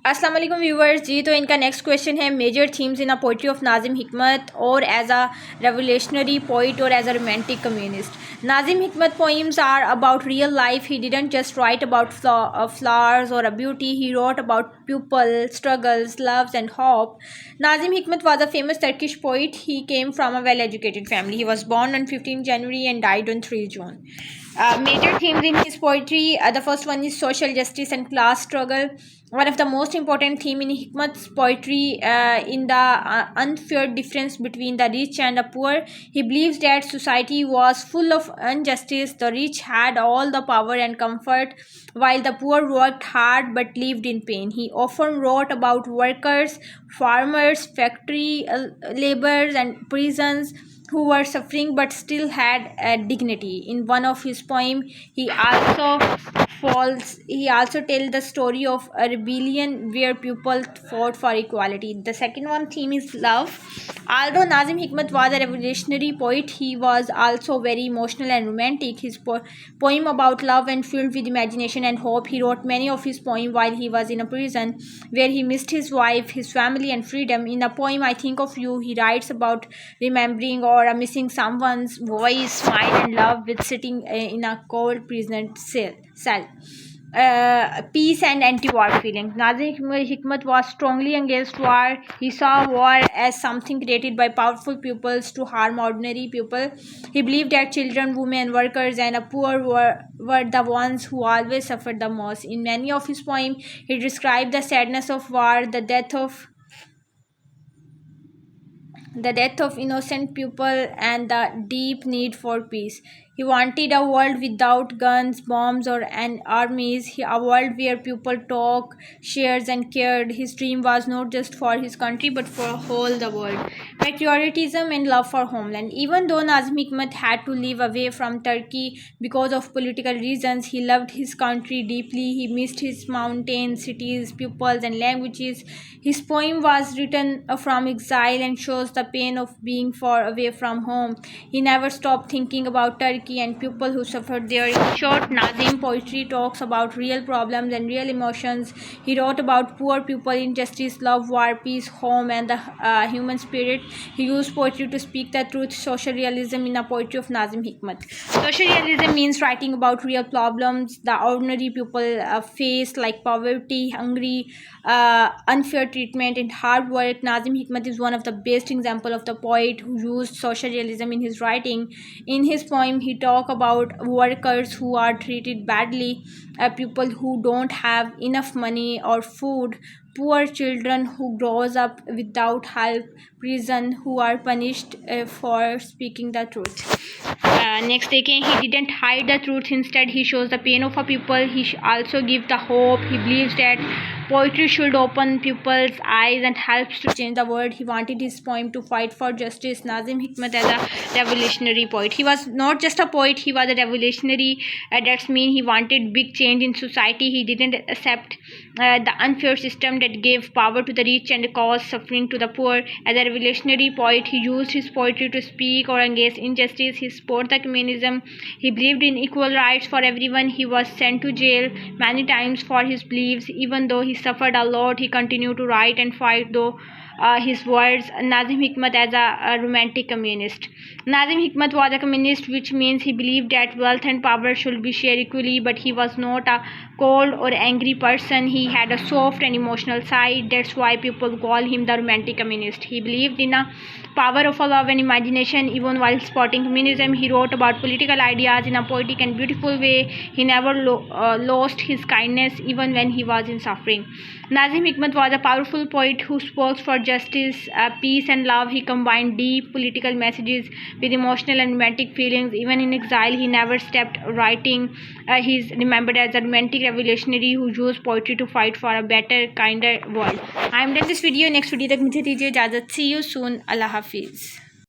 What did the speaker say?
अस्सलाम वालेकुम व्यूवर्स जी। तो इनका नेक्स्ट क्वेश्चन है major themes in a poetry of Nazim Hikmat और एज अ रेवोल्यूशनरी पोइट और as a romantic communist. Nazim Hikmat poems are about real life. He didn't just write about flowers or a beauty. He wrote about people, struggles, loves, and hope. Nazim Hikmat was a famous Turkish poet. He came from a well-educated family. He was born on 15 January and died on 3 June. Major themes in his poetry. The first one is social justice and class struggle. One of the most important theme in Hikmat's poetry in the unfair difference between the rich and the poor. He believes that society was full of injustice. The rich had all the power and comfort, while the poor worked hard but lived in pain. He often wrote about workers, farmers, factory laborers, and prisons who were suffering but still had dignity. In one of his poems, he also tells the story of a rebellion where people fought for equality. The second one theme is love. Although Nazim Hikmat was a revolutionary poet, he was also very emotional and romantic. His poem about love and filled with imagination and hope. He wrote many of his poems while he was in a prison, where he missed his wife, his family, and freedom. In the poem "I Think of You," he writes about remembering or missing someone's voice, smile, and love with sitting in a cold prison cell. Peace and anti-war feeling. Nazim Hikmat was strongly against war. He saw war as something created by powerful peoples to harm ordinary people. He believed that children, women, workers, and the poor were the ones who always suffered the most. In many of his poems, he described the sadness of war, the death of innocent people, and the deep need for peace. He wanted a world without guns, bombs, or armies, a world where people talk, shares, and cared. His dream was not just for his country but for whole the world. Patriotism and love for homeland. Even though Nazim Hikmat had to live away from Turkey because of political reasons, he loved his country deeply. He missed his mountains, cities, peoples, and languages. His poem was written from exile and shows the pain of being far away from home. He never stopped thinking about Turkey and people who suffered there. In short, Nazim poetry talks about real problems and real emotions. He wrote about poor people, injustice, love, war, peace, home, and the human spirit. He used poetry to speak the truth. Social realism in a poetry of Nazim Hikmat. Social realism means writing about real problems the ordinary people face, like poverty, hungry, unfair treatment, and hard work. Nazim Hikmat is one of the best examples of the poet who used social realism in his writing. In his poem, he talks about workers who are treated badly, people who don't have enough money or food, poor children who grows up without help, prison who are punished for speaking the truth. Next, again, he didn't hide the truth. Instead, he shows the pain of a people. He also gives the hope. He believes that poetry should open people's eyes and helps to change the world. He wanted his poem to fight for justice. Nazim Hikmat as a revolutionary poet. He was not just a poet, he was a revolutionary. That means he wanted big change in society. He didn't accept the unfair system that gave power to the rich and caused suffering to the poor. As a revolutionary poet, he used his poetry to speak or against injustice. He supported the communism. He believed in equal rights for everyone. He was sent to jail many times for his beliefs. Even though he suffered a lot, he continued to write and fight though his words. Nazim Hikmat as a romantic communist. Nazim Hikmat was a communist, which means he believed that wealth and power should be shared equally, but he was not a cold or angry person. He had a soft and emotional side. That's why people call him the romantic communist. He believed in a power of love and imagination. Even while supporting communism, he wrote about political ideas in a poetic and beautiful way. He never lost his kindness even when he was in suffering. Nazim Hikmat was a powerful poet who spoke for justice, peace, and love. He combined deep political messages with emotional and romantic feelings. Even in exile, he never stopped writing. He is remembered as a romantic revolutionary who used poetry to fight for a better, kinder world. I am done this video. Next video तक मुझे दीजिए इजाज़त. See you soon. Allah Hafiz.